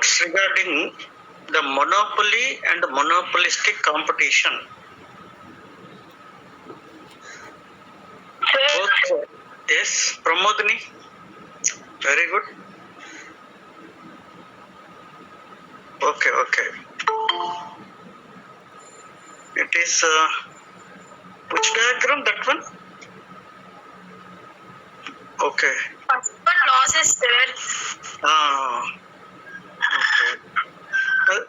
doubts regarding the monopoly and monopolistic competition. Okay. Yes, Pramodini. Very good. Okay. It is which diagram? That one? Okay. First one losses, sir. Okay.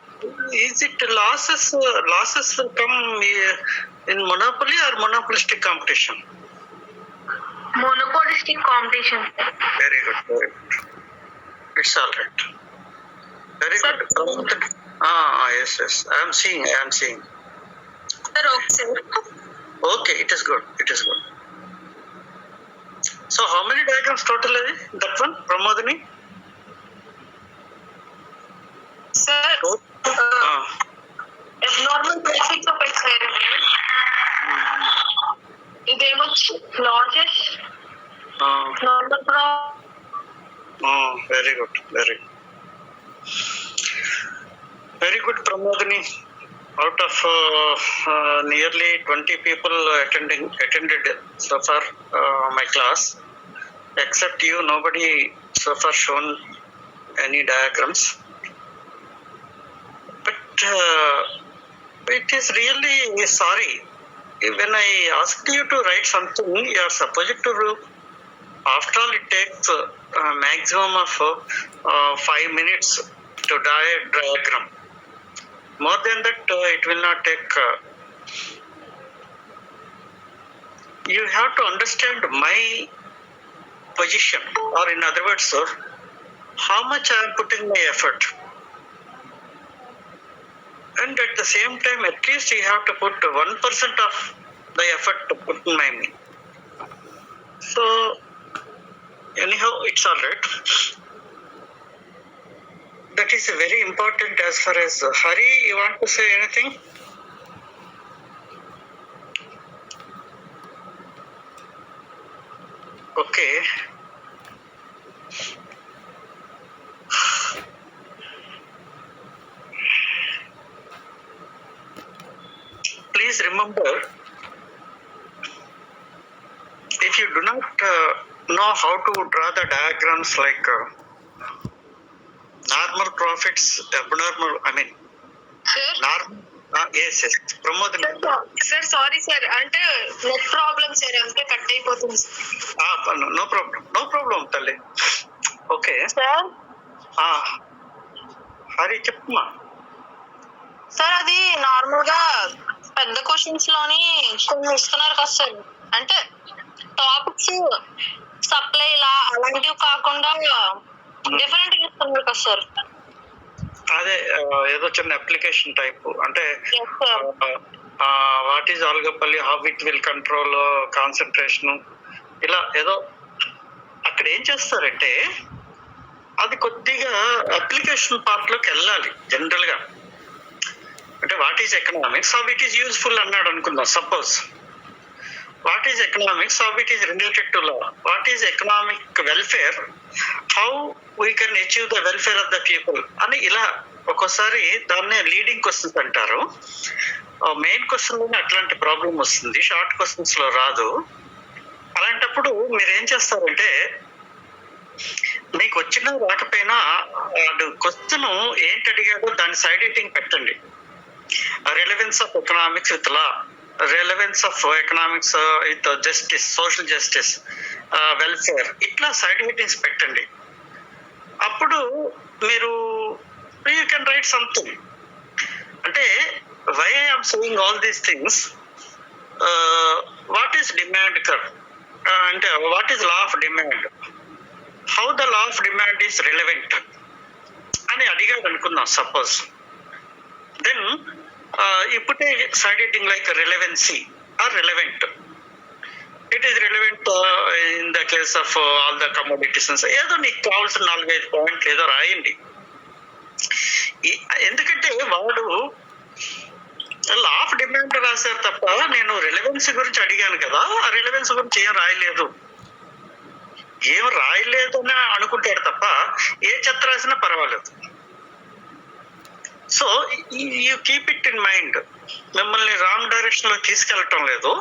Is it losses will come in monopoly or monopolistic competition? Monopolistic competition. Very good. It's all right. Very Sir, good. Yes. I am seeing. Sir, okay. Okay, it is good. So how many diagrams total are there? That one, Pramodini? Sir, abnormal basics of experiment. ఇదేమొచ్చి losses normal Very good. Very good, Pramodini. Out of nearly 20 people attended so far my class, except you, nobody so far shown any diagrams. But it is really sorry. When I asked you to write something, you are supposed to do. After all, it takes maximum of 5 minutes to diagram. More than that, it will not take. You have to understand my position, or in other words, sir, how much I am putting my effort. And at the same time, at least you have to put 1% of the effort to put in my me. So, anyhow, it's all right. That is very important as far as Hari, you want to say anything? Okay. Please remember, if you do not know how to draw the diagrams like normal profits, abnormal, normal. Yes. Pramodini. Sir sorry sir అంటే net problem sir అంతే cut అయిపోతుంది No problem, తల్లి. Okay sir Hari చెప్పమ్మా. Sir అది normal గా పెద్ద questions లోని కొన్ని ఇస్తున్నారు కదా సార్, అంటే టాపిక్స్ సప్లై లా అలాంటివి కాకుండా డిఫరెంట్ ఇస్తున్నారు కదా సార్. అదే ఏదో చిన్న అప్లికేషన్ టైప్, అంటే వాట్ ఈజ్ ఆల్గపల్లి, how it will control concentration, ఇలా ఏదో అక్కడ ఏం చేస్తారంటే అది కొద్దిగా అప్లికేషన్ పార్ట్ లోకి వెళ్ళాలి. జనరల్ గా అంటే what is economics, how it is useful అన్నాడు అనుకుందాం. Suppose what is economics, how it is related to law, what is economic welfare, how we can achieve the welfare of the people అని, ఇలా ఒక్కోసారి దాన్నే leading questions అంటారు. Main question లోనే అట్లాంటి problem వస్తుంది, షార్ట్ క్వశ్చన్స్ లో రాదు. అలాంటప్పుడు మీరు ఏం చేస్తారంటే, మీకు వచ్చిన రాకపోయినా క్వశ్చన్ ఏంటి అడిగాడో దాని సైడ్ హెడ్డింగ్ పెట్టండి. Relevance of economics with law, relevance of economics with justice, social justice, welfare, ఇట్లా సైడ్ హెడ్డింగ్స్ పెట్టండి. అప్పుడు మీరు యూ కెన్ రైట్ సంథింగ్. అంటే why I'm saying all these things, what is demand curve, అంటే what is law of demand, how the law of demand is relevant అని అడిగాడు అనుకుందాం suppose. Then you put a side heading like relevancy or relevant. It is relevant in the case of all the commodities. ఏదో నీకు కావాల్సిన 4-5 పాయింట్లు ఏదో రాయండి. ఎందుకంటే వాడు లా ఆఫ్ డిమాండ్ రాశారు తప్ప నేను రిలవెన్సీ గురించి అడిగాను కదా, ఆ రిలవెన్స్ గురించి ఏం రాయలేదు అని అనుకుంటాడు తప్ప ఏ చెత్త రాసినా పర్వాలేదు. So you keep it in mind. మిమ్మల్ని రాంగ్ డైరెక్షన్ లో తీసుకెళ్ళటం లేదు.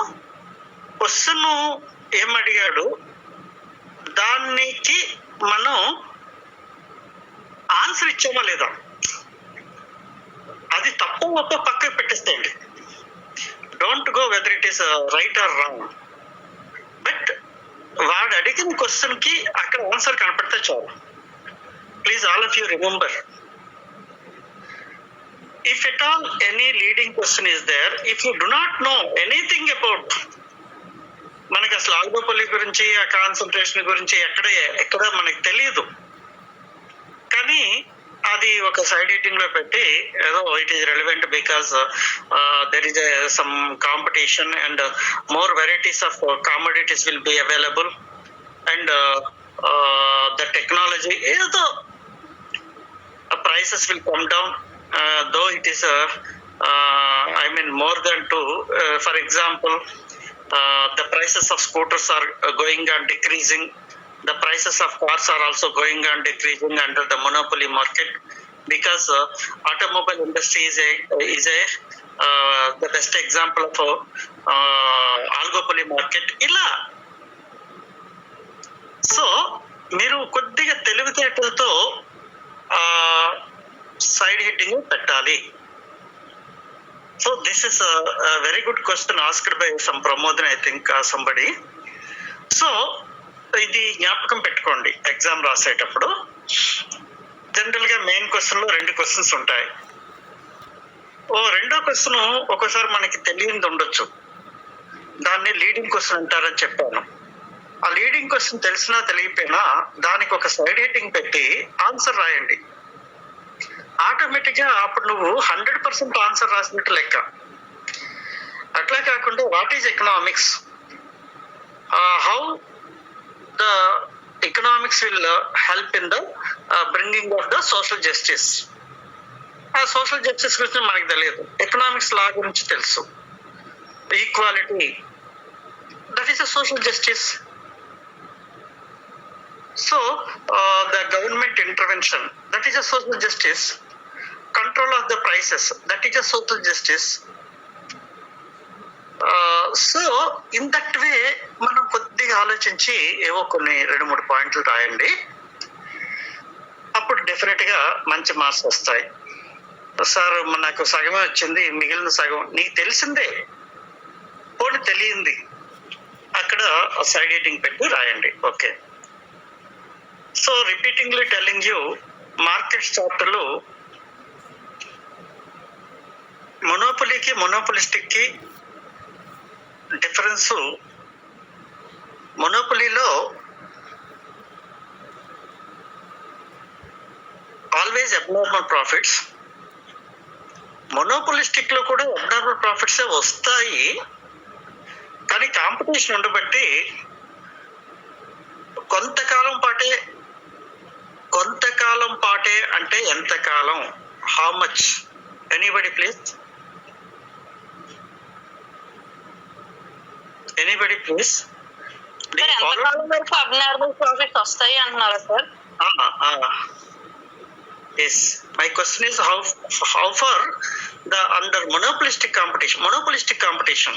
క్వశ్చన్ ఏమడిగాడు దానికి మనం ఆన్సర్ ఇచ్చామా లేదా, అది తప్పు ఒప్ప పక్కకు పెట్టేస్తాయండి. Don't go whether it is right or wrong, but వాడు అడిగిన క్వశ్చన్ కి అక్కడ ఆన్సర్ కనపడితే చాలు. Please all of you remember, if at all any leading question is there, if you do not know anything about, మనకి అసలు ఆల్గోపల్లి గురించి ఆ కాన్సన్ట్రేషన్ గురించి ఎక్కడ మనకి తెలియదు, కానీ అది ఒక సైడ్ హెడ్డింగ్ లో పెట్టి ఏదో it is relevant because there is some competition and more varieties of commodities will be available and the technology ఏదో prices will come down. Though it is I mean more than two, for example the prices of scooters are going on decreasing, the prices of cars are also going on decreasing under the monopoly market, because automobile industry is a the best example of oligopoly market ila. So మీరు కొద్దిగా తెలివితేటలతో side heading పెట్టాలి. So this is very good question asked by some Pramodan, I think somebody. So ఇది జ్ఞాపకం పెట్టుకోండి exam రాసేటప్పుడు. General గా main question లో 2 క్వశ్చన్స్ ఉంటాయి. రెండో క్వశ్చన్ ఒక్కోసారి మనకి తెలియనిది ఉండొచ్చు, దాన్ని లీడింగ్ క్వశ్చన్ అంటారని చెప్పాను. ఆ లీడింగ్ క్వశ్చన్ తెలిసినా తెలియపోయినా దానికి ఒక సైడ్ హెడ్డింగ్ పెట్టి ఆన్సర్ రాయండి. ఆటోమేటిక్ గా అప్పుడు నువ్వు 100% ఆన్సర్ రాసినట్టు లెక్క. అట్లా కాకుండా what is economics, how the economics will help in the bringing of the social justice. ఆ సోషల్ జస్టిస్ గురించి మనకు తెలియదు, ఎకనామిక్స్ లా గురించి తెలుసు. Equality, that is a social justice. So the government intervention, that is a social justice. Control of the prices, that is a social justice. So in that way మనం కొద్దిగా ఆలోచించి ఏవో కొన్ని 2-3 పాయింట్లు రాయండి. అప్పుడు డెఫినెట్ గా మంచి మార్క్స్ వస్తాయి. సార్ నాకు సగమే వచ్చింది, మిగిలిన సగం నీకు తెలిసిందే పోనీ తెలియంది, అక్కడ సైడ్ హెడ్డింగ్ పెట్టి రాయండి. Okay. So repeatingly telling you, market చాప్టర్లో మొనోపొలీకి మొనోపొలిస్టిక్ కి డిఫరెన్స్, మొనోపొలీలో ఆల్వేస్ అబ్నార్మల్ ప్రాఫిట్స్, మొనోపొలిస్టిక్ లో కూడా అబ్నార్మల్ ప్రాఫిట్స్ వస్తాయి, కానీ కాంపిటీషన్ ఉండబట్టి కొంతకాలం పాటే అంటే ఎంతకాలం, how much, anybody please, anybody please. ఎంతకాలం వరకు అబ్నార్మల్ ప్రాఫిట్స్ వస్తాయి అంటున్నారా sir? Yes, my question is how far the under monopolistic competition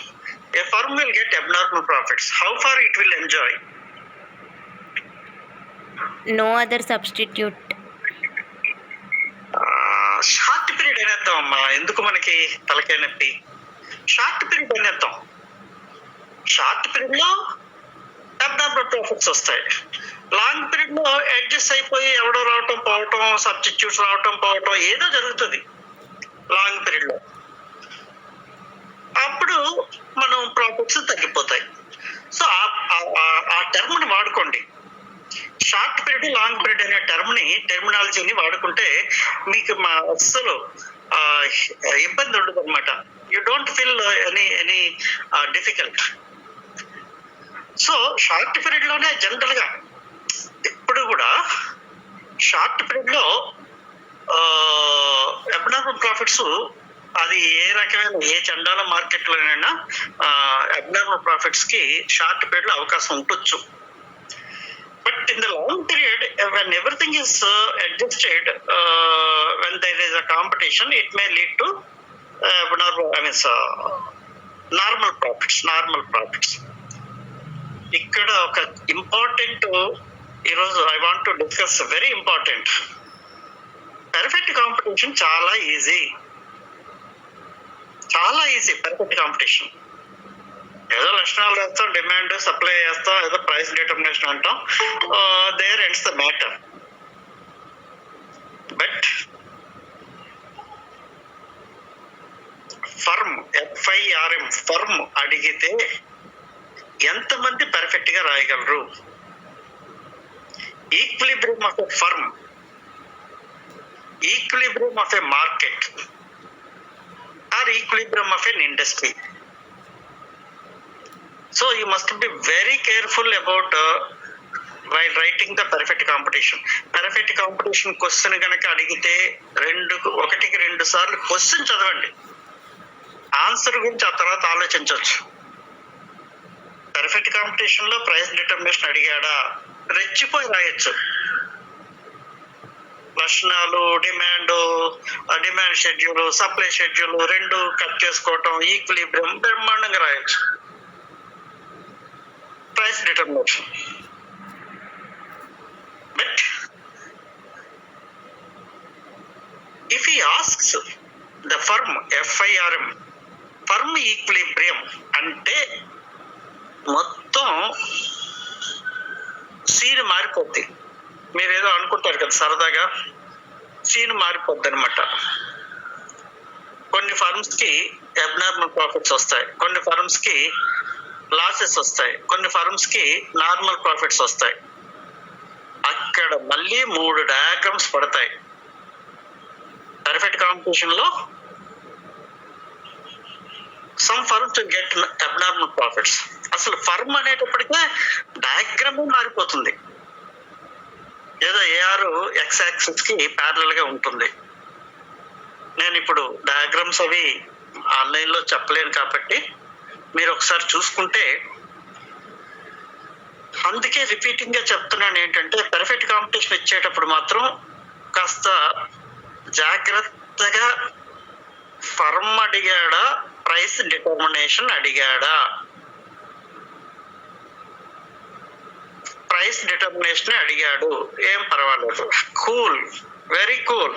a firm will get abnormal profits, how far it will enjoy. No other substitute. Short period అనేద్దాం అమ్మా, ఎందుకు మనకి తలకాయ నొప్పి. షార్ట్ పీరియడ్ అనేద్దాం. Short period లో abnormal profits వస్తాయి, long period లో అడ్జస్ట్ అయిపోయి ఎవడో రావటం పోవటం, సబ్స్టిట్యూట్స్ రావటం పోవటం ఏదో జరుగుతుంది లాంగ్ పీరియడ్ లో. అప్పుడు మనం ప్రాఫిట్స్ తగ్గిపోతాయి. సో ఆ టర్మ్ ని వాడుకోండి. షార్ట్ పీరియడ్, లాంగ్ పీరియడ్ అనే టర్మినాలజీని వాడుకుంటే మీకు అస్సలు ఇబ్బంది ఉండదు అనమాట. You don't feel any difficult. So short period లోనే జనరల్ గా ఇప్పుడు కూడా షార్ట్ పీరియడ్ లో అబ్నార్మల్ ప్రాఫిట్స్, అది ఏ రకమైన ఏ చండాల మార్కెట్ లోనైనా అబ్నార్మల్ ప్రాఫిట్స్ కి షార్ట్ పీరియడ్ లో అవకాశం ఉండొచ్చు. But But in the long period, when everything is adjusted, when there is a competition, it may lead to normal profits. ఇక్కడ ఒక ఇంపార్టెంట్ ఈరోజు I want to discuss very important. Perfect competition చాలా easy perfect competition. ఏదో లక్షణాలు వేస్తాం, demand supply చేస్తాం, ఏదో price determination అంటాం, there ends the matter. But firm FIRM firm అడిగితే ఎంతమంది పర్ఫెక్ట్ గా రాయగలరు? Equilibrium of a firm, equilibrium of a market or equilibrium of an industry. So you must be very careful about while writing the perfect competition. Perfect competition question కనుక అడిగితే ఒకటికి రెండు సార్లు question చదవండి, ఆన్సర్ గురించి ఆ తర్వాత ఆలోచించవచ్చు. పర్ఫెక్ట్ కాంపిటీషన్ లో ప్రైస్ డిటర్మినేషన్ అడిగాడా, రెచ్చిపోయి రాయొచ్చు. లక్షణాలు, డిమాండ్ షెడ్యూల్, సప్లై షెడ్యూల్ రెండు కట్ చేసుకోవటం, ఈక్విలిబ్రియం బ్రహ్మాండంగా రాయొచ్చు. Price determination. But if he asks the firm FIRM, firm equilibrium అంటే మొత్తం సీన్ మారిపోద్ది. మీరేదో అనుకుంటారు కదా సరదాగా, సీన్ మారిపోద్ది అనమాట. కొన్ని ఫర్మ్స్ కి అబ్నార్మల్ ప్రాఫిట్స్ వస్తాయి, కొన్ని ఫర్మ్స్ కి లాసెస్ వస్తాయి, కొన్ని ఫర్మ్స్ కి నార్మల్ ప్రాఫిట్స్ వస్తాయి. అక్కడ మళ్ళీ 3 డయాగ్రామ్స్ పడతాయి. పర్ఫెక్ట్ కాంపిటీషన్ లో some firms get abnormal profits. అసలు ఫర్మ్ అనేటప్పటికే డయాగ్రామ్ మారిపోతుంది. ఏదో AR X యాక్సిస్ కి ప్యారలల్ గా ఉంటుంది. నేను ఇప్పుడు డయాగ్రామ్స్ అవి ఆన్లైన్ లో చెప్పలేను కాబట్టి మీరు ఒకసారి చూసుకుంటే, అందుకే రిపీటింగ్ గా చెప్తున్నాను ఏంటంటే పర్ఫెక్ట్ కాంపిటీషన్ ఇచ్చేటప్పుడు మాత్రం కాస్త జాగ్రత్తగా ఫర్మ్ అడిగాడా, ప్రైస్ డిటర్మినేషన్ అడిగాడా. ప్రైస్ డిటర్మినేషన్ అడిగాడు, ఏం పర్వాలేదు, కూల్, వెరీ కూల్.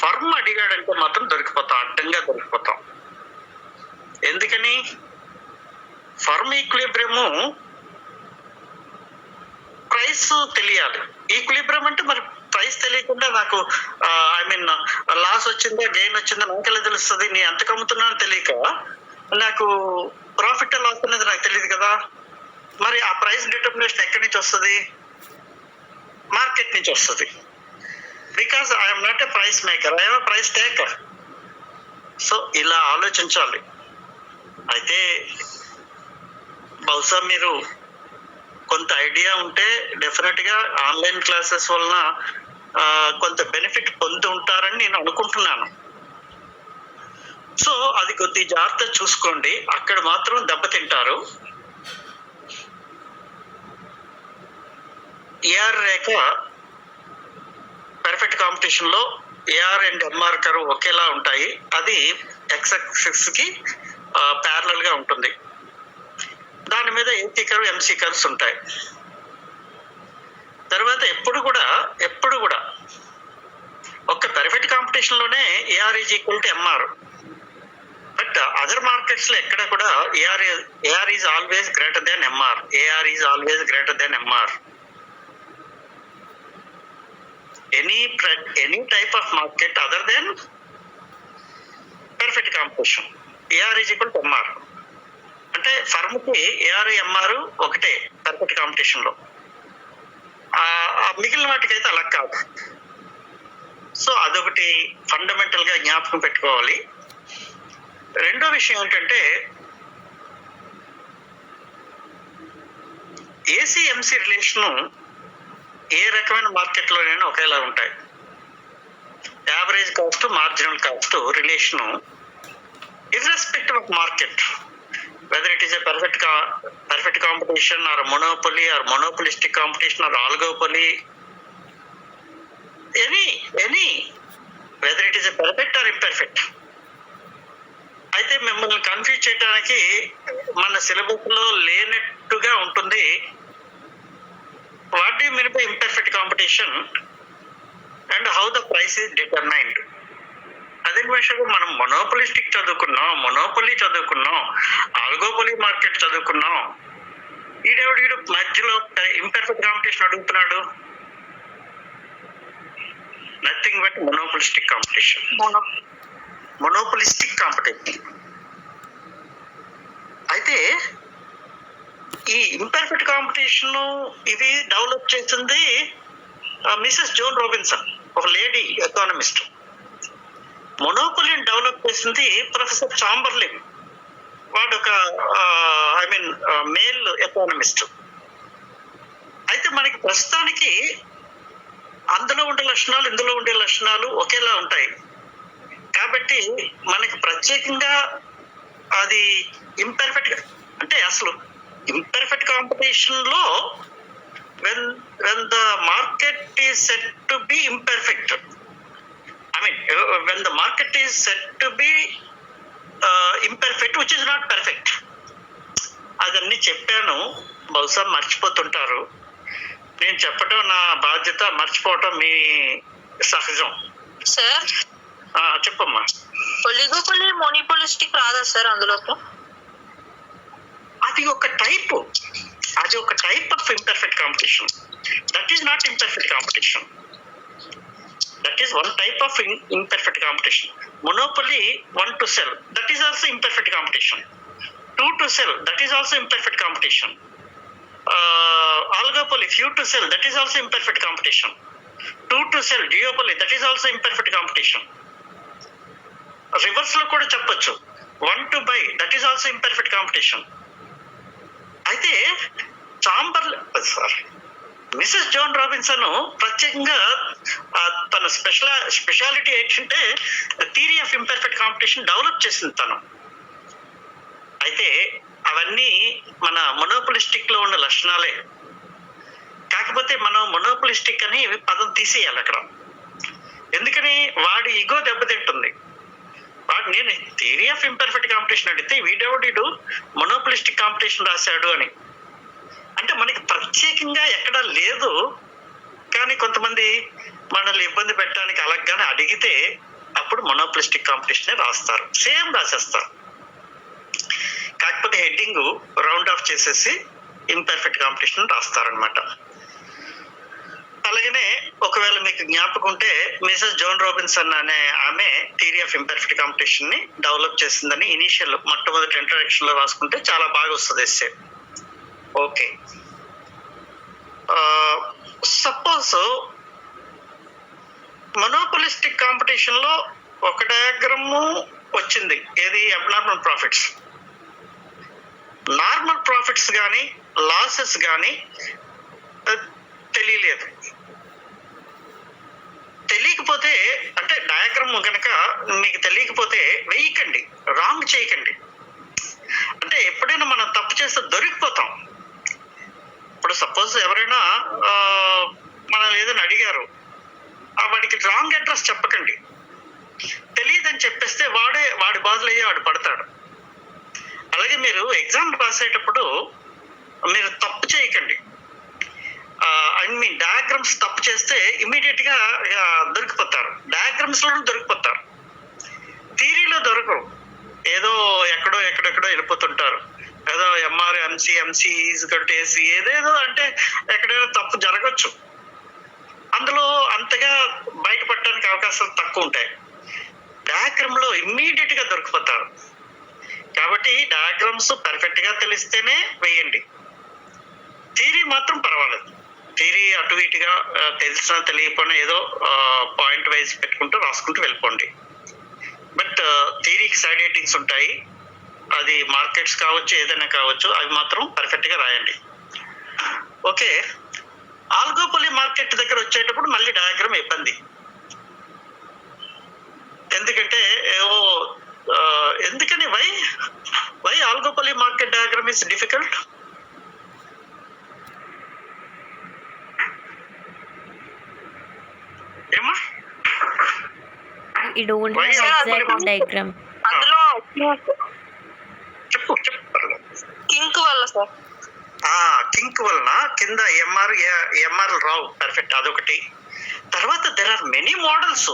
ఫర్మ్ అడిగాడంటే మాత్రం దొరికిపోతాం, అడ్డంగా దొరికిపోతాం. ఎందుకని? ఫర్మ్ ఈక్విలిబ్రియం ప్రైస్ తెలియాలి. ఈక్విలిబ్రియం అంటే మరి ప్రైస్ తెలియకుండా నాకు లాస్ వచ్చిందా గెయిన్ వచ్చిందా నాకెలా తెలుస్తుంది? నీ ఎంత కమ్ముతున్నానో తెలియక నాకు ప్రాఫిట్ లాస్ అనేది నాకు తెలియదు కదా. మరి ఆ ప్రైస్ డిటర్మినేషన్ ఎక్కడి నుంచి వస్తుంది? మార్కెట్ నుంచి వస్తుంది. Because I'm not a price maker, I'm a price taker. So ఇలా ఆలోచించాలి. అయితే బహుశా మీరు కొంత ఐడియా ఉంటే డెఫినెట్ గా ఆన్లైన్ క్లాసెస్ వలన కొంత బెనిఫిట్ పొంది ఉంటారని నేను అనుకుంటున్నాను. సో అది కొద్ది జాగ్రత్త చూసుకోండి, అక్కడ మాత్రం దెబ్బతింటారు. AR రేఖ పర్ఫెక్ట్ కాంపిటీషన్ లో AR అండ్ MR కర్వ్ ఒకేలా ఉంటాయి. అది X యాక్సిస్ కి ప్యారలల్ గా ఉంటుంది. దాని మీద AC కర్వ్, MC కర్వ్స్ ఉంటాయి. తర్వాత ఎప్పుడు కూడా ఒక పర్ఫెక్ట్ కాంపిటీషన్ లోనే AR is equal to MR. But other markets లో ఎక్కడ కూడా AR is always greater than MR. AR is always greater than MR. Any type of market other than perfect competition, AR is equal to MR. అంటే firm కి AR MR ఒకటే perfect competition లో, మిగిలిన వాటికైతే అలా కాదు. సో అదొకటి fundamental గా జ్ఞాపకం పెట్టుకోవాలి. రెండో విషయం ఏంటంటే AC/MC రిలేషన్ ఏ రకమైన మార్కెట్ లోనైనా ఒకేలా ఉంటాయి. Average cost, marginal cost relation irrespective of market, weather it is a perfect perfect competition or a monopoly or monopolistic competition or oligopoly, any whether it is a perfect or imperfect. అయితే మిమ్మల్ని confuse చేయడానికి మన syllabus లో లేనట్టుగా ఉంటుంది. What do mean by imperfect competition and how the price is determined. అదే విషయంలో మనం మొనోపలిస్టిక్ చదువుకున్నాం, మొనోపొలీ చదువుకున్నాం, ఆల్గోపొలీ మార్కెట్ చదువుకున్నాం. ఈడెవడు మధ్యలో ఇంపర్ఫెక్ట్ కాంపిటీషన్ అడుగుతున్నాడు. Nothing but monopolistic competition. Monopolistic competition. అయితే ఈ ఇంపర్ఫెక్ట్ కాంపిటీషన్ ఇది డెవలప్ చేసింది మిసెస్ జోన్ రాబిన్సన్, ఒక లేడీ ఎకానమిస్ట్. మొనోపొలీని డెవలప్ చేసింది ప్రొఫెసర్ చాంబర్లిన్, వాడు ఒక మేల్ ఎకానమిస్ట్. అయితే మనకి ప్రస్తుతానికి అందులో ఉండే లక్షణాలు ఇందులో ఉండే లక్షణాలు ఒకేలా ఉంటాయి. కాబట్టి మనకి ప్రత్యేకంగా అది ఇంపర్ఫెక్ట్ అంటే అసలు ఇంపర్ఫెక్ట్ కాంపిటీషన్ లో when the market is said to be imperfect, when the market is said to be imperfect which is not perfect. అదన్నీ చెప్పాను, బహుశా మర్చిపోతుంటారు. నేను చెప్పడం నా బాధ్యత, మర్చిపోవటం మీ సహజం. సార్ చెప్పమ్మా. ఒలిగోపొలీ మోనోపోలిస్టిక్ రాదా సార్ అందులోకి? అది ఒక type of imperfect competition. That is not imperfect competition. That is one type of imperfect competition. Monopoly one to sell, that is also imperfect competition. Two to sell, that is also imperfect competition. Oligopoly few to sell, that is also imperfect competition. Two to sell duopoly, that is also imperfect competition. Reverse లో కూడా చెప్పొచ్చు, one to buy, that is also imperfect competition. అయితే Mrs Joan Robinson ప్రత్యేకంగా తన speciality ఏంటంటే theory of imperfect competition develop చేసింది తను. అయితే అవన్నీ మన మొనోపలిస్టిక్ లో ఉన్న లక్షణాలే. కాకపోతే మనం మొనోపలిస్టిక్ అని పదం తీసేయాలి అక్కడ. ఎందుకని? వాడి ఈగో దెబ్బతింటుంది. వాడు నేను థియరీ ఆఫ్ ఇంపర్ఫెక్ట్ కాంపిటీషన్ అడిగితే వీడెవడు మొనోపలిస్టిక్ కాంపిటీషన్ రాశాడు అని. అంటే మనకి ప్రత్యేకంగా ఎక్కడా లేదు, కానీ కొంతమంది మనల్ని ఇబ్బంది పెట్టడానికి అలాగానే అడిగితే అప్పుడు మొనోపలిస్టిక్ కాంపిటీషన్ రాస్తారు, సేమ్ రాసేస్తారు. కాకపోతే హెడ్డింగ్ రౌండ్ ఆఫ్ చేసేసి ఇంపర్ఫెక్ట్ కాంపిటీషన్ రాస్తారనమాట. అలాగనే ఒకవేళ మీకు జ్ఞాపకం ఉంటే మిసెస్ జోన్ రాబిన్సన్ అనే ఆమె థియరీ ఆఫ్ ఇంపర్ఫెక్ట్ కాంపిటీషన్ ని డెవలప్ చేసిందని ఇనీషియల్ మొట్టమొదటి ఇంట్రడక్షన్ లో రాసుకుంటే చాలా బాగా వస్తుంది ఎస్సే. ఓకే, సపోజ్ మొనోపలిస్టిక్ కాంపిటీషన్ లో ఒక డయాగ్రమ్ వచ్చింది, ఏది అబ్నార్మల్ ప్రాఫిట్స్. నార్మల్ ప్రాఫిట్స్ కానీ లాసెస్ కానీ తెలియలేదు. తెలియకపోతే అంటే డయాగ్రామ్ కనుక మీకు తెలియకపోతే వేయకండి, రాంగ్ చేయకండి. అంటే ఎప్పుడైనా మనం తప్పు చేస్తే దొరికిపోతాం. ఇప్పుడు సపోజ్ ఎవరైనా మనల్ని ఏదైనా అడిగారు, వాడికి రాంగ్ అడ్రస్ చెప్పకండి. తెలియదని చెప్పేస్తే వాడి బాధలు అయ్యి వాడు పడతాడు. అలాగే మీరు ఎగ్జామ్ రాసేటప్పుడు మీరు తప్పు చేయకండి. డయాగ్రామ్స్ తప్పు చేస్తే ఇమీడియట్ గా దొరికిపోతారు, డయాగ్రామ్స్ లో దొరికిపోతారు, థియరీలో దొరకరు. ఏదో ఎక్కడెక్కడో వెళ్ళిపోతుంటారు. ఏదో ఎంఆర్ ఎంసీ కట్టేసి ఏదేదో అంటే ఎక్కడైనా తప్పు జరగచ్చు. అందులో అంతగా బయటపడటానికి అవకాశాలు తక్కువ ఉంటాయి. డయాగ్రామ్ లో ఇమ్మీడియట్ గా దొరికిపోతారు. కాబట్టి డయాగ్రామ్స్ పర్ఫెక్ట్ గా తెలిస్తేనే వేయండి. థియరీ మాత్రం పర్వాలేదు, థియరీ అటు ఇటుగా తెలిసినా తెలియకపోయినా ఏదో పాయింట్ వైజ్ పెట్టుకుంటూ రాసుకుంటూ వెళ్ళిపోండి. బట్ థియరీకి సైడ్ హెడ్డింగ్స్ ఉంటాయి, అది మార్కెట్స్ కావచ్చు ఏదైనా కావచ్చు, అవి మాత్రం పర్ఫెక్ట్ గా రాయండి. ఓకే, ఆల్గోపొలీ మార్కెట్ దగ్గర వచ్చేటప్పుడు మళ్ళీ డయాగ్రామ్ ఇబ్బంది. ఎందుకంటే ఎందుకని why oligopoly market diagram is difficult? ఈ don't Why have are exact diagram. అందులో చెప్పు పర్లేదు. కింక్ వల్ల సార్. కింక్ వలన కింద ఎంఆర్ రావు. పర్ఫెక్ట్, అదొకటి. తర్వాత దెర్ ఆర్ మెనీ మోడల్స్.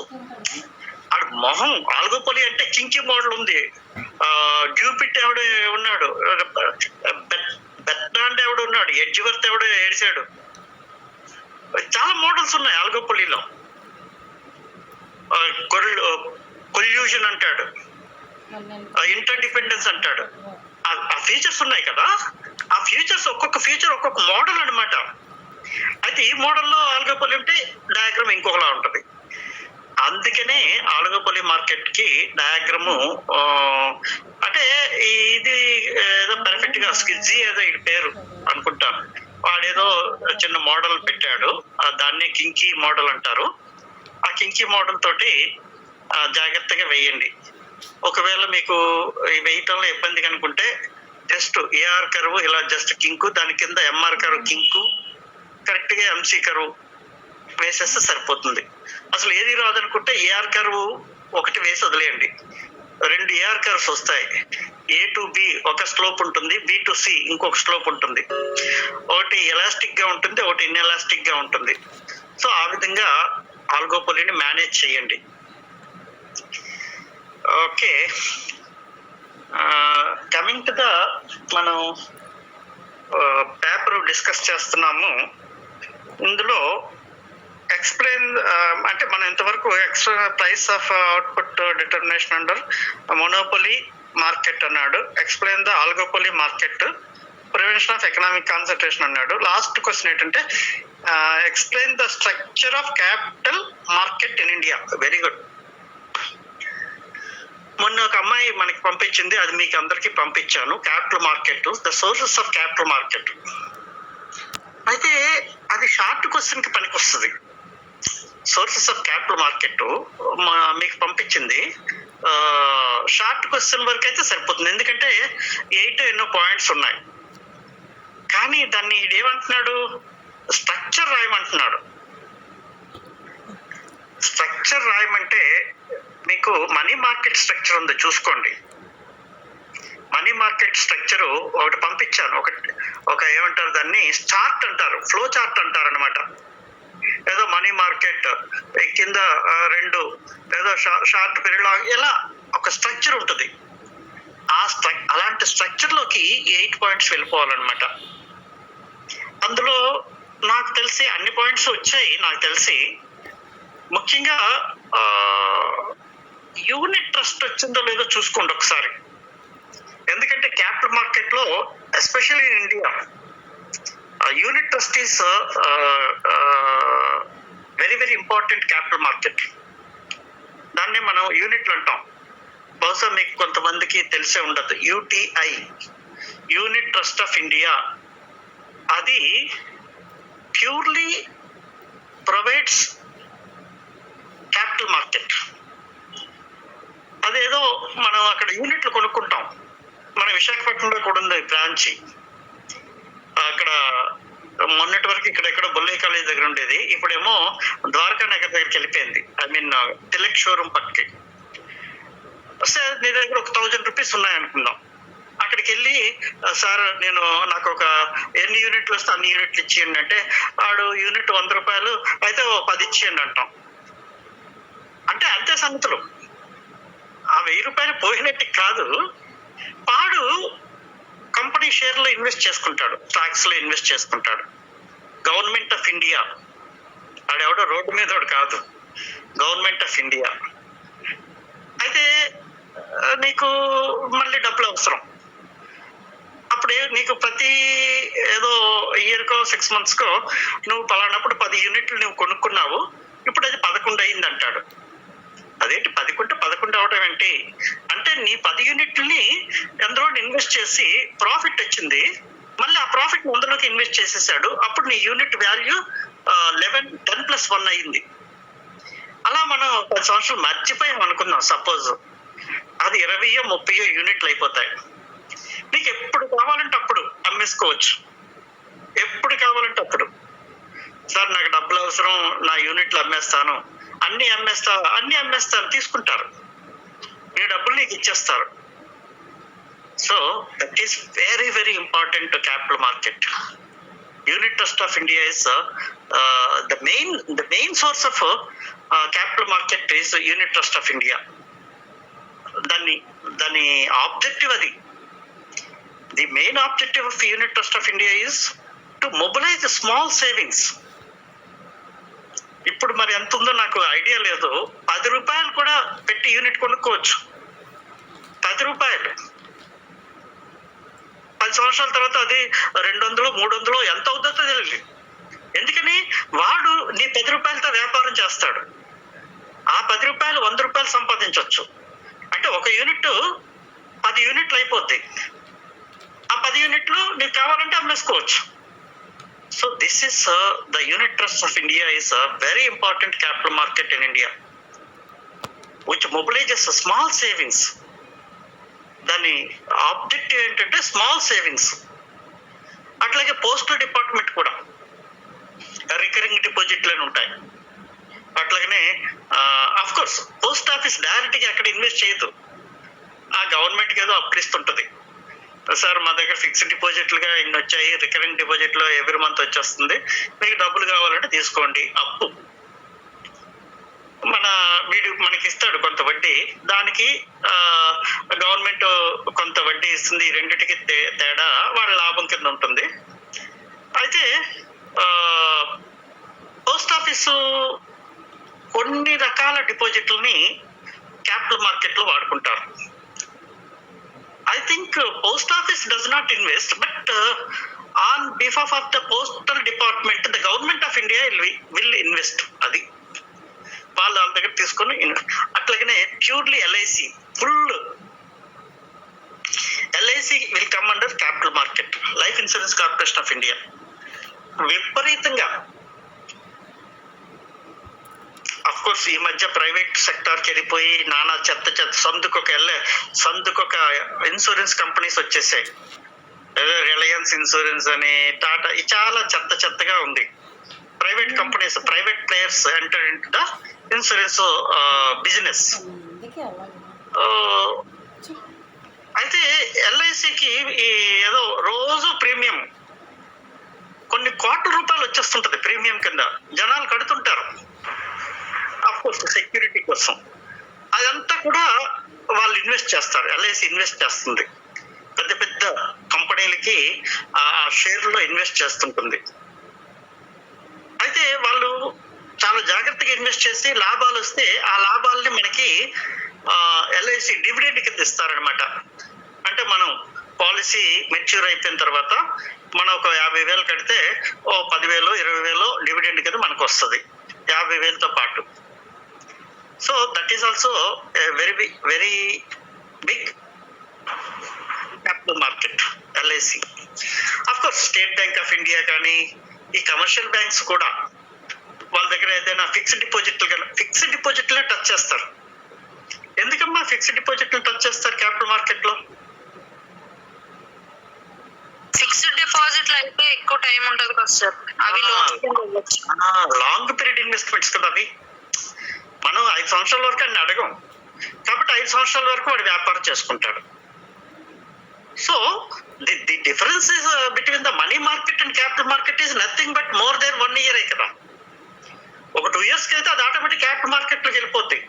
ఆడు మొహం ఆల్గోపోలి అంటే కింకి మోడల్ ఉంది. డ్యూపిట్ ఎవడ ఉన్నాడు, బెర్నాండ్ ఎవడు ఉన్నాడు, ఎడ్జ్వర్త్ ఎవడు ఏడిశాడు. చాలా మోడల్స్ ఉన్నాయి ఆల్గోపోలిలో. కొల్యూషన్ అంటాడు, ఇంటర్ డిపెండెన్స్ అంటాడు. ఆ ఫీచర్స్ ఉన్నాయి కదా, ఆ ఫీచర్స్ ఒక్కొక్క ఫీచర్ ఒక్కొక్క మోడల్ అన్నమాట. అయితే ఈ మోడల్లో ఆల్గోపోలి ఉంటే డయాగ్రామ్ ఇంకొకలా ఉంటది. అందుకనే ఆల్గోపోలి మార్కెట్ కి డయాగ్రాము అంటే ఇది ఏదో పర్ఫెక్ట్ గా స్కిజ్జీ ఏదో ఈ పేరు అనుకుంటాను. వాడేదో చిన్న మోడల్ పెట్టాడు, దాన్ని కింకీ మోడల్ అంటారు. ఆ కింకీ మోడల్ తోటి జాగ్రత్తగా వేయండి. ఒకవేళ మీకు వేయటంలో ఇబ్బంది కనుకుంటే జస్ట్ ఏఆర్ కర్వ్ ఇలా జస్ట్ కింకు, దాని కింద ఎంఆర్ కర్వ్ కింకు, కరెక్ట్ గా ఎంసీ కర్వ్ వేసేస్తే సరిపోతుంది. అసలు ఏది రాదనుకుంటే ఏఆర్ కర్వ్ ఒకటి వేసి వదిలేయండి. 2 ఏఆర్ కర్వ్స్ వస్తాయి. ఏ టు బి ఒక స్లోప్ ఉంటుంది, బి టు సి ఇంకొక స్లోప్ ఉంటుంది. ఒకటి ఎలాస్టిక్ గా ఉంటుంది, ఒకటి ఇన్ఎలాస్టిక్ గా ఉంటుంది. సో ఆ విధంగా ఆల్గోపోలిని మేనేజ్ చేయండి. ఓకే, కమింగ్ టు ద మనం పేపర్ డిస్కస్ చేస్తున్నాము. ఇందులో ఎక్స్ప్లెయిన్ అంటే మనం ఇంతవరకు extra price of output determination under monopoly market అన్నాడు. Explain the oligopoly market, prevention of economic concentration అన్నాడు. లాస్ట్ క్వశ్చన్ ఏంటంటే explain the structure of capital market in India. Very good. మొన్న ఒక అమ్మాయి మనకి పంపించింది, అది మీకు అందరికి పంపించాను. Capital market, the sources of capital market. అయితే అది షార్ట్ క్వశ్చన్ కి పనికి వస్తుంది. సోర్సెస్ ఆఫ్ క్యాపిటల్ మార్కెట్ మీకు పంపించింది. షార్ట్ క్వశ్చన్ వరకు అయితే సరిపోతుంది, ఎందుకంటే 8 ఎన్నో పాయింట్స్ ఉన్నాయి. కానీ దాన్ని ఏమంటున్నాడు, స్ట్రక్చర్ రాయమంటున్నాడు. స్ట్రక్చర్ రాయమంటే మీకు మనీ మార్కెట్ స్ట్రక్చర్ ఉంది, చూసుకోండి. మనీ మార్కెట్ స్ట్రక్చర్ ఒకటి పంపించాను. ఒక ఏమంటారు దాన్ని, చార్ట్ అంటారు, ఫ్లో చార్ట్ అంటారు అనమాట. ఏదో మనీ మార్కెట్ కింద 2 ఏదో షార్ట్ పీరియడ్ ఇలా ఒక స్ట్రక్చర్ ఉంటుంది. అలాంటి స్ట్రక్చర్ లోకి 8 పాయింట్స్ వెళ్ళిపోవాలన్నమాట. అందులో నాకు తెలిసి అన్ని పాయింట్స్ వచ్చాయి. నాకు తెలిసి ముఖ్యంగా యూనిట్ ట్రస్ట్ వచ్చిందో లేదో చూసుకోండి ఒకసారి. ఎందుకంటే క్యాపిటల్ మార్కెట్ లో especially in India unit trust is very very important. Capital market దాన్ని మనం యూనిట్లు అంటాం. బహుశా మీకు కొంతమందికి తెలిసే ఉండదు. UTI, unit trust of India, అది ప్యూర్లీ ప్రొవైడ్స్ క్యాపిటల్ మార్కెట్. అదేదో మనం అక్కడ యూనిట్లు కొనుక్కుంటాం. మన విశాఖపట్నంలో కూడా ఉంది బ్రాంచి. అక్కడ మొన్నటి వరకు ఇక్కడెక్కడ బొల్లే కాలేజ్ దగ్గర ఉండేది, ఇప్పుడేమో ద్వారకా నగర్ దగ్గరికి వెళ్ళిపోయింది. ఐ మీన్ తిలక్ షోరూమ్ పక్కకి. వస్తే నీ దగ్గర ఒక 1000 రూపీస్ ఉన్నాయనుకుందాం. అక్కడికి వెళ్ళి సార్ నాకు ఒక ఎన్ని యూనిట్లు వస్తే అన్ని యూనిట్లు ఇచ్చేయండి అంటే, వాడు యూనిట్ 100 రూపాయలు అయితే 10 ఇచ్చేయండి అంటాం. అంటే అంతే సంగతులు. ఆ 1000 రూపాయలు పోయినట్టు కాదు, వాడు కంపెనీ షేర్ లో ఇన్వెస్ట్ చేసుకుంటాడు, స్టాక్స్ లో ఇన్వెస్ట్ చేసుకుంటాడు. గవర్నమెంట్ ఆఫ్ ఇండియా, ఆడెవడో రోడ్డు మీద కాదు, గవర్నమెంట్ ఆఫ్ ఇండియా. అయితే నీకు మళ్ళీ డబ్బులు అవసరం. అప్పుడే నీకు ప్రతి ఏదో ఇయర్కో 6 monthsకో నువ్వు పలానప్పుడు 10 యూనిట్లు నువ్వు కొనుక్కున్నావు, ఇప్పుడు అది 11 అయింది అంటాడు. అదేంటి 11 అవడం ఏంటి అంటే, నీ 10 యూనిట్లని ఎందులో ఇన్వెస్ట్ చేసి ప్రాఫిట్ వచ్చింది, మళ్ళీ ఆ ప్రాఫిట్ అందులోకి ఇన్వెస్ట్ చేసేసాడు. అప్పుడు నీ యూనిట్ వాల్యూ 10+1 అయింది. అలా మనం 10 సంవత్సరాలు మర్చిపోయాం అనుకుందాం. సపోజ్ అది 20-30 యూనిట్లు అయిపోతాయి. నీకు ఎప్పుడు కావాలంటే అప్పుడు అమ్మేసుకోవచ్చు, ఎప్పుడు కావాలంటే అప్పుడు. సార్ నాకు డబ్బులు అవసరం, నా యూనిట్లు అమ్మేస్తాను అన్ని అమ్మేస్తారు, తీసుకుంటారు, నీ డబ్బులు నీకు ఇచ్చేస్తారు. So that is very very important capital market. Unit trust of India is the main source of capital market is unit trust of India. దాని ఆబ్జెక్టివ్ అది. The main objective of unit trust of India is to mobilise small savings. ఇప్పుడు మరి ఎంత ఉందో నాకు idea లేదు. 10 రూపాయలు కూడా పెట్టి యూనిట్ కొనుక్కోవచ్చు. 10 రూపాయలు 10 సంవత్సరాల తర్వాత అది 200, 300 ఎంత అవుతుందో తెలియదు. ఎందుకని వాడు నీ 10 రూపాయలతో వ్యాపారం చేస్తాడు. ఆ 10 రూపాయలు 100 రూపాయలు సంపాదించవచ్చు. అంటే ఒక యూనిట్ 10 యూనిట్లు అయిపోద్ది. ఆ 10 యూనిట్లు నీకు కావాలంటే అమ్మేసుకోవచ్చు. So this is the unit trust of India is a very important capital market in India, which mobilizes small savings. దాని ఆబ్జెక్టివ్ ఏంటంటే స్మాల్ సేవింగ్స్. అట్లాగే పోస్టల్ డిపార్ట్మెంట్ కూడా రికరింగ్ డిపాజిట్లు అని ఉంటాయి. అట్లాగనే of course post office direct గా అక్కడ ఇన్వెస్ట్ చేయదు, ఆ గవర్నమెంట్ కి ఏదో అప్పిస్తుంటది. సార్ మా దగ్గర ఫిక్స్డ్ డిపాజిట్లుగా ఇన్ని వచ్చాయి, రికరింగ్ డిపాజిట్ లో ఎవ్రీ మంత్ వచ్చేస్తుంది, మీకు డబ్బులు కావాలంటే తీసుకోండి. అప్పు మనకి ఇస్తాడు కొంత వడ్డీ, దానికి గవర్నమెంట్ కొంత వడ్డీ ఇస్తుంది. ఈ రెండిటికి తేడా వాళ్ళ లాభం కింద ఉంటుంది. అయితే పోస్ట్ ఆఫీసు కొన్ని రకాల డిపాజిట్లని క్యాపిటల్ మార్కెట్ లో వాడుకుంటారు. I think post office does not invest, but on behalf of the postal department, the government of India will invest. అది వాళ్ళ దగ్గర తీసుకొని. అట్లాగనే purely LIC, full LIC will come under capital market. Life insurance corporation of India విపరీతంగా, of course ఈ మధ్య private సెక్టార్కి వెళ్ళిపోయి నానా చెత్త సందుకొక ఇన్సూరెన్స్ కంపెనీస్ వచ్చేసాయి. రిలయన్స్ ఇన్సూరెన్స్ అని, టాటా, చాలా చెత్తగా ఉంది. Private companies, private players enter in to the insurance business. అయితే ఎల్ఐసికి ఏదో రోజు ప్రీమియం కొన్ని కోట్ల రూపాయలు వచ్చేస్తుంటది ప్రీమియం కింద, జనాలు కడుతుంటారు అఫ్కోర్స్ సెక్యూరిటీ కోసం. అదంతా కూడా వాళ్ళు ఇన్వెస్ట్ చేస్తారు, ఎల్ఐసి ఇన్వెస్ట్ చేస్తుంది. పెద్ద పెద్ద కంపెనీలకి ఆ షేర్లో ఇన్వెస్ట్ చేస్తుంటుంది. అయితే వాళ్ళు చాలా జాగ్రత్తగా ఇన్వెస్ట్ చేసి లాభాలు వస్తే ఆ లాభాలని మనకి ఎల్ఐసి డివిడెండ్ కింద ఇస్తారనమాట. అంటే మనం పాలసీ మెచ్యూర్ అయిపోయిన తర్వాత మనం ఒక 50,000 కడితే 10,000, 20,000 డివిడెండ్ కింద మనకు వస్తుంది 50,000తో పాటు. So that is also very very big capital market LIC. Of course State Bank of India కానీ ఈ కమర్షియల్ బ్యాంక్స్ కూడా వాళ్ళ దగ్గర ఏదైనా ఫిక్స్డ్ డిపాజిట్లే టచ్ చేస్తారు. ఎందుకమ్మా ఫిక్స్డ్ డిపాజిట్లు టచ్ చేస్తారు క్యాపిటల్ మార్కెట్ లో? ఫిక్స్డ్ డిపాజిట్లు అయితే ఎక్కువ టైం ఉంటుంది కదా సార్, అవి లాంగ్ పీరియడ్ ఇన్వెస్ట్మెంట్స్ కదా అవి. మనం 5 సంవత్సరాల వరకు అన్ని అడగం కాబట్టి 5 సంవత్సరాల వరకు వాడు వ్యాపారం చేసుకుంటాడు. So the difference is between the money market and capital market is nothing but more than 1 year కదా. ఒక 2 years అయితే అది ఆటోమేటిక్ క్యాపిటల్ మార్కెట్ లోకి వెళ్ళిపోతాయి.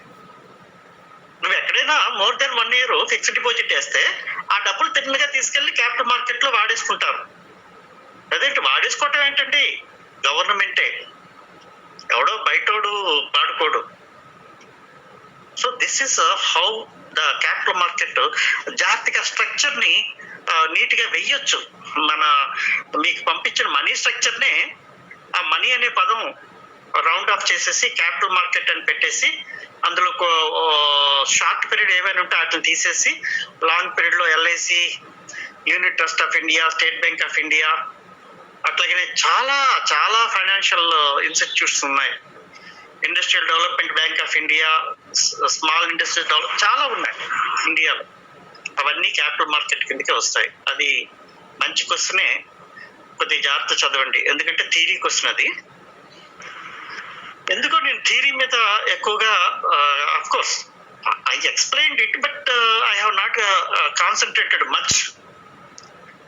నువ్వు ఎక్కడైనా more than 1 year fixed deposit వేస్తే ఆ డబ్బులు తిన్నగా తీసుకెళ్లి క్యాపిటల్ మార్కెట్ లో వాడేసుకుంటారు. అదేంటి వాడేసుకోవటం ఏంటండి, గవర్నమెంటే, ఎవడో బయటోడు వాడుకోడు. So this is how the capital market జాగ్రత్తగా స్ట్రక్చర్ ని నీట్ గా వెయ్యొచ్చు. మీకు పంపించిన మనీ స్ట్రక్చర్ నే ఆ మనీ అనే పదం రౌండ్ ఆఫ్ చేసేసి క్యాపిటల్ మార్కెట్ అని పెట్టేసి అందులో షార్ట్ పీరియడ్ ఏమైనా ఉంటే వాటిని తీసేసి లాంగ్ పీరియడ్ లో LIC, unit trust of India, state Bank of India, అట్లాగే చాలా చాలా ఫైనాన్షియల్ ఇన్స్టిట్యూట్స్ ఉన్నాయి. Industrial development bank of India, small industry చాలా ఉన్నాయి ఇండియాలో. అవన్నీ క్యాపిటల్ మార్కెట్ కిందకే వస్తాయి. అది మంచి క్వశ్చనే, కొద్దిగా జాగ్రత్త చదవండి ఎందుకంటే థియరీ క్వశ్చన్ అది. ఎందుకో నేను థియరీ మీద ఎక్కువగా of course I explained it but I have not concentrated much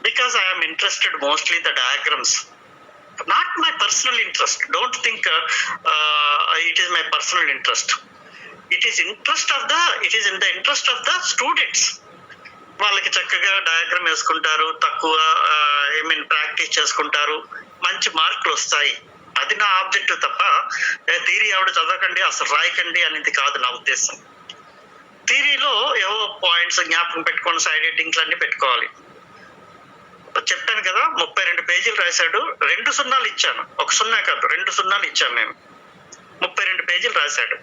because I am interested mostly the diagrams. Not my personal interest. Don't think it is my personal interest. It is in the interest of the students. వాళ్ళకి చక్కగా diagram వేసుకుంటారు, తక్కువ practice చేసుకుంటారు, మంచి మార్కులు వస్తాయి. అది నా ఆబ్జెక్టివ్ తప్ప థియరీ ఆవిడ చదవకండి అసలు రాయకండి అనేది కాదు నా ఉద్దేశం. థియరీలో ఏవో పాయింట్స్ జ్ఞాపకం పెట్టుకొని సైడ్ హెడ్డింగ్స్ అన్ని పెట్టుకోవాలి. చెప్పాను కదా 32 పేజీలు రాశాడు, 2 సున్నాలు ఇచ్చాను, 1 సున్నా కాదు 2 సున్నాలు ఇచ్చాను నేను. 32 పేజీలు రాశాడు.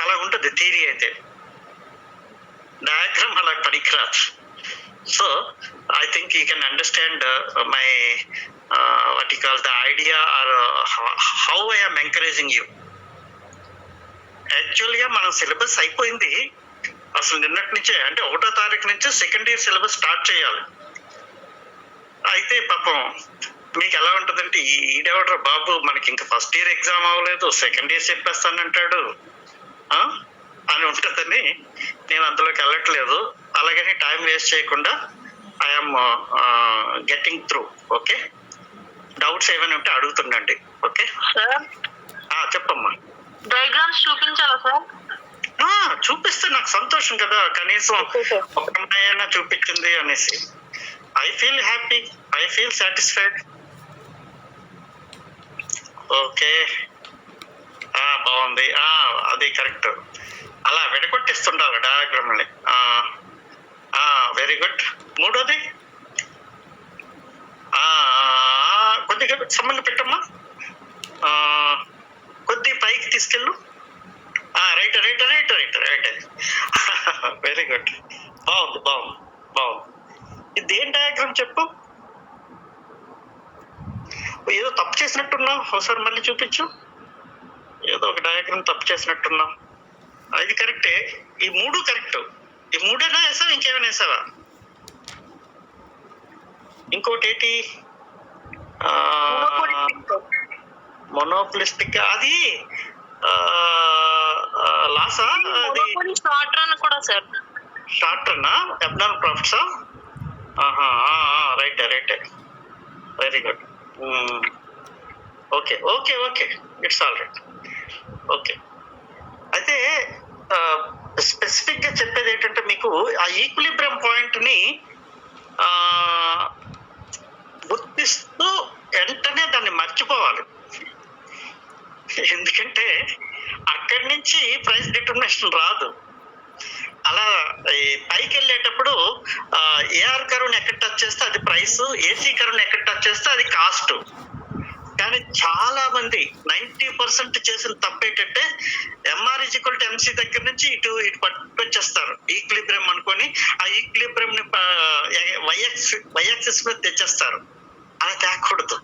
అలా ఉంటుంది థియరీ అయితే, డయాగ్రామ్ అలా పనికిరాదు. So I think you can understand my what you call the idea or how I am encouraging you. యాక్చువల్గా మన సిలబస్ అయిపోయింది అసలు నిన్నటి నుంచే, అంటే 1వ తారీఖు నుంచి సెకండ్ ఇయర్ సిలబస్ స్టార్ట్ చేయాలి. అయితే పాపం మీకు ఎలా ఉంటుందంటే ఈడెవడ్రా బాబు మనకి ఇంకా ఫస్ట్ ఇయర్ ఎగ్జామ్ అవ్వలేదు సెకండ్ ఇయర్ చెప్పేస్తానంటాడు అని ఉంటుందని నేను అందులోకి వెళ్ళట్లేదు. అలాగని టైం వేస్ట్ చేయకుండా I'm getting through. Okay, doubts ఏమైనా ఉంటే అడుగుతుండండి. ఓకే చెప్పమ్మా. డయాగ్రామ్స్ చూపించాలా సార్? చూపిస్తే నాకు సంతోషం కదా, కనీసం ఒక అమ్మాయి అయినా చూపించింది అనేసి. I feel happy, I feel satisfied. Okay బాగుంది, అది కరెక్ట్. అలా విడగొట్టిస్తుండాలి డయాగ్రామ్ని. Very good. 3వది కొద్దిగా సంబంధం పెట్టమ్మా, కొద్ది పైకి తీసుకెళ్ళు. Right right right right right very good. బాగుంది బాగుంది బాగుంది. ఇది ఏం డయాగ్రామ్ చెప్పు? ఏదో తప్పు చేసినట్టున్నావు, ఒకసారి మళ్ళీ చూపించు. ఏదో ఒక డయాగ్రామ్ తప్పు చేసినట్టున్నావు. ఇది కరెక్టే, ఈ 3 కరెక్ట్. ఈ 3 వేసావా, ఇంకేమైనా వేసావా? ఇంకోటి ఏంటి? మొనోపోలిస్టిక్, అది లాసా? అది షార్ట్ రన్ కూడా సార్. షార్ట్ రన్నా? అబ్నార్మల్ ప్రాఫిట్సా? Right right very good. Okay okay okay it's all right. Okay, అయితే స్పెసిఫిక్ గా చెప్పేది ఏంటంటే మీకు ఆ ఈక్విలిబ్రియం పాయింట్ ని గుర్తిస్తూ వెంటనే దాన్ని మర్చిపోవాలి. ఎందుకంటే అక్కడి నుంచి ప్రైస్ డిటర్మినేషన్ రాదు. అలా పైకి వెళ్ళేటప్పుడు ఏఆర్ కర్వ్ని ఎక్కడ టచ్ చేస్తే అది ప్రైస్, ఏసీ కర్వ్ని ఎక్కడ టచ్ చేస్తే అది కాస్ట్. కానీ చాలా మంది 90% చేసిన తప్పు ఏంటంటే ఎంఆర్ ఈక్వల్ టు ఎంసీ దగ్గర నుంచి ఇటు పట్టుకొచ్చేస్తారు ఈక్విలిబ్రియం అనుకొని, ఆ ఈక్విలిబ్రియం ని వైయాక్సిస్ మీద తెచ్చేస్తారు. అలా తేకూడదు.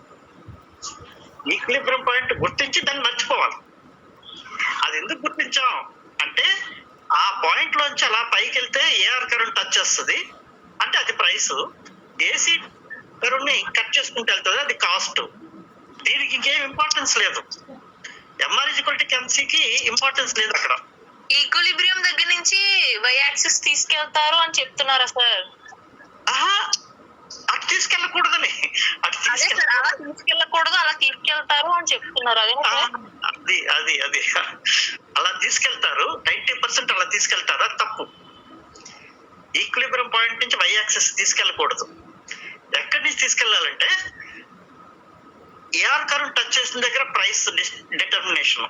ఈక్విలిబ్రియం పాయింట్ గుర్తించి దాన్ని మర్చిపోవాలి. అది ఎందుకు గుర్తించాం అంటే ఆ పాయింట్ లోంచి అలా పైకి వెళ్తే ఏఆర్ కర్వ్ టచ్ చేస్తుంది అంటే అది ప్రైస్, ఏసీ కర్వ్ ని కట్ చేసుకుంటూ వెళ్తుంది అది కాస్ట్. దీనికి ఇంకేం ఇంపార్టెన్స్ లేదు. ఎంఆర్ ఈక్వల్ టు ఎంసీకి ఇంపార్టెన్స్ లేదు అక్కడ. ఈక్విలిబ్రియం దగ్గర నుంచి వై యాక్సిస్ తీసుకెళ్తారు అని చెప్తున్నారా సార్? అటు తీసుకెళ్ళకూడదని, అలా తీసుకెళ్ళకూడదు, అలా తీసుకెళ్తారు అని చెప్తున్నారు. అది అది అది అలా తీసుకెళ్తారు, 90% అలా తీసుకెళ్తారు. అది తప్పు. ఈక్విలిబ్రియం పాయింట్ నుంచి వై యాక్సిస్ తీసుకెళ్ళకూడదు. ఎక్కడి నుంచి తీసుకెళ్లాలంటే ఏఆర్ కర్వ్ టచ్ చేసిన దగ్గర ప్రైస్ డిటర్మినేషన్.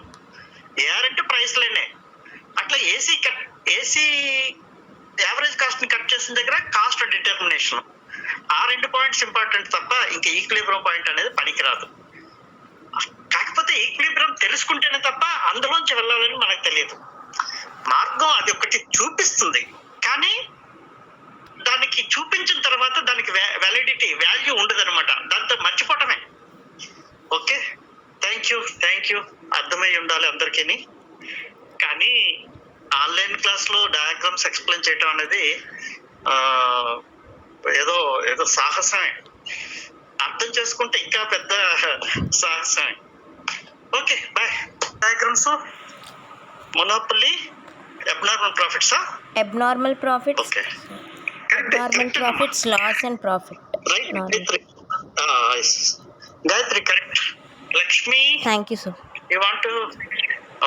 ఏఆర్ అంటే ప్రైస్ లేనే. అట్లా ఏసీ యావరేజ్ కాస్ట్ ని కట్ చేసిన దగ్గర కాస్ట్ డిటర్మినేషన్. ఆ 2 పాయింట్స్ ఇంపార్టెంట్ తప్ప ఇంకా ఈక్విలిబ్రియం పాయింట్ అనేది పనికిరాదు. కాకపోతే ఈక్విలిబ్రియం తెలుసుకుంటేనే తప్ప అందులోంచి వెళ్ళాలని మనకు తెలియదు. మార్గం అది ఒకటి చూపిస్తుంది, కానీ దానికి చూపించిన తర్వాత దానికి వాల్యూ ఉండదు అనమాట. దాంతో మర్చిపోవటమే. Okay, thank you. అర్థమై ఉండాలి అందరికీ. కానీ ఆన్లైన్ క్లాస్ లో డయాగ్రామ్స్ ఎక్స్ప్లెయిన్ చేయటం అనేది ఏదో సాహసమే. అర్థం చేసుకుంటే ఇంకా పెద్ద సాహసమే. Okay boy. Diagrams monopoly abnormal ప్రాఫిట్సా? Abnormal profits, okay normal profits, loss and profit. Right Gayatri. Gayatri correct. Lakshmi thank you sir. You want to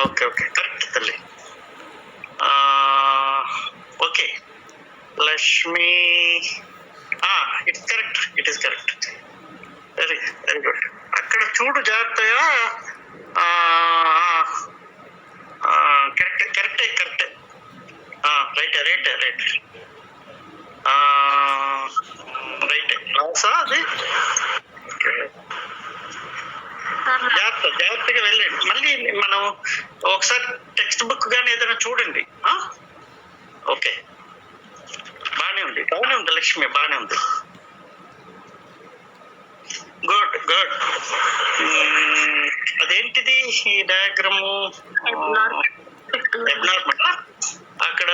okay correct తల్లి. Okay Lakshmi it's correct, it is correct. Very very good. అక్కడ చూడు జాగ్రత్తగా. కరెక్టే right లాసా అది? జాగ్రత్తగా వెళ్ళండి. మళ్ళీ మనం ఒకసారి టెక్స్ట్ బుక్ గానీ ఏదైనా చూడండి. ఓకే బానే ఉంది లక్ష్మి, బానే ఉంది. గుడ్. అదేంటిది ఈ డయాగ్రాము? అబ్నార్మల్. అక్కడ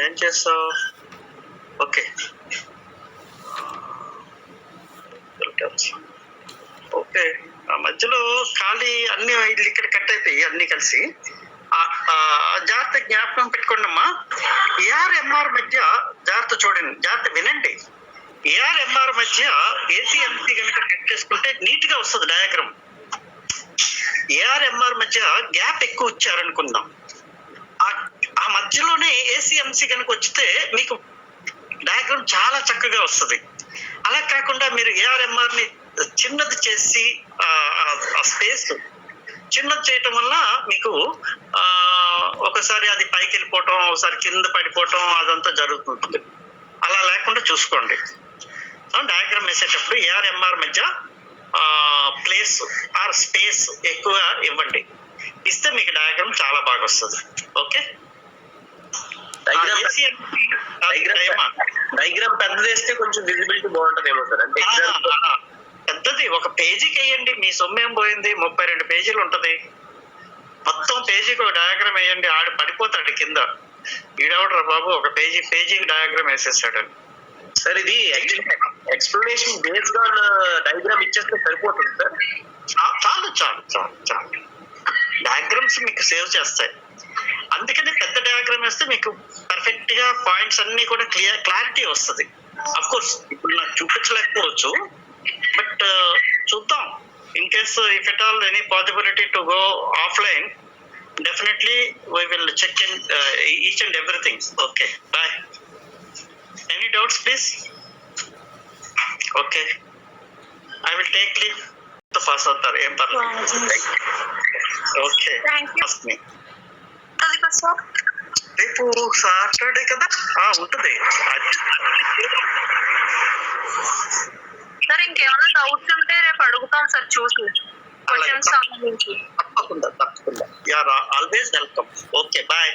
ఏం చేస్తావు? ఓకే ఆ మధ్యలో ఖాళీ అన్ని ఇక్కడ కట్ అయిపోయి అన్ని కలిసి. జాగ్రత్త జ్ఞాపకం పెట్టుకోండి అమ్మా. ఏఆర్ఎంఆర్ మధ్య జాగ్రత్త చూడండి, జాగ్రత్త వినండి. ఏఆర్ఎంఆర్ మధ్య ఏసీఎంసీ కనుక కట్ చేసుకుంటే నీట్ గా వస్తుంది డయాగ్రామ్. ఏఆర్ఎంఆర్ మధ్య గ్యాప్ ఎక్కువ ఇచ్చారనుకుందాం, ఆ మధ్యలోనే ఏసీఎంసీ కనుక వచ్చితే మీకు డయాగ్రామ్ చాలా చక్కగా వస్తుంది. అలా కాకుండా మీరు ఏఆర్ఎంఆర్ ని చిన్నది చేసి ఆ స్పేస్ చిన్నది చేయటం వల్ల మీకు ఒకసారి అది పైకి వెళ్ళిపోవటం, ఒకసారి కింద పడిపోవటం అదంతా జరుగుతుంటుంది. అలా లేకుండా చూసుకోండి. డయాగ్రామ్ వేసేటప్పుడు ఏఆర్ఎంఆర్ మధ్య ప్లేస్ ఆర్ స్పేస్ ఎక్కువ ఇవ్వండి. ఇస్తే మీకు డయాగ్రామ్ చాలా బాగా వస్తుంది. ఓకే డయాగ్రామ్ పెద్దది వేస్తే కొంచెం విజిబిలిటీ బాగుంటదేమో సార్. అంటే పెద్దది ఒక పేజీకి వేయండి, మీ సొమ్మేం పోయింది. 32 పేజీలు ఉంటది. మొత్తం పేజీకి ఒక డయాగ్రామ్ వేయండి. ఆడు పడిపోతాడు కింద. ఈడవడరా బాబు ఒక పేజీకి డయాగ్రామ్ వేసేసాడు. సార్ ఇది ఎక్స్ప్లెనేషన్ బేస్డ్ ఆన్ డయాగ్రామ్ ఇచ్చేస్తే సరిపోతుంది సార్. చాలు డయాగ్రామ్స్ మీకు సేవ్ చేస్తాయి. అందుకని పెద్ద డయాగ్రామ్ వేస్తే మీకు పర్ఫెక్ట్ గా పాయింట్స్ అన్ని కూడా క్లారిటీ వస్తుంది. అఫ్ కోర్స్ ఇప్పుడు నాకు చూపించలేకపోవచ్చు, బట్ చూద్దాం. In case if at all any possibility to go offline, definitely we will check in each and everything. Okay bye. Any doubts please? Okay I will take leave. Pass అవుతారు, ఏం పర్లేదు. Okay రేపు Saturday కదా ఉంటుంది. Sir ఇంకేమైనా doubts ఉంటే రేపు అడుగుతాం సార్ చూసి. తప్పకుండా you are always welcome. Okay bye.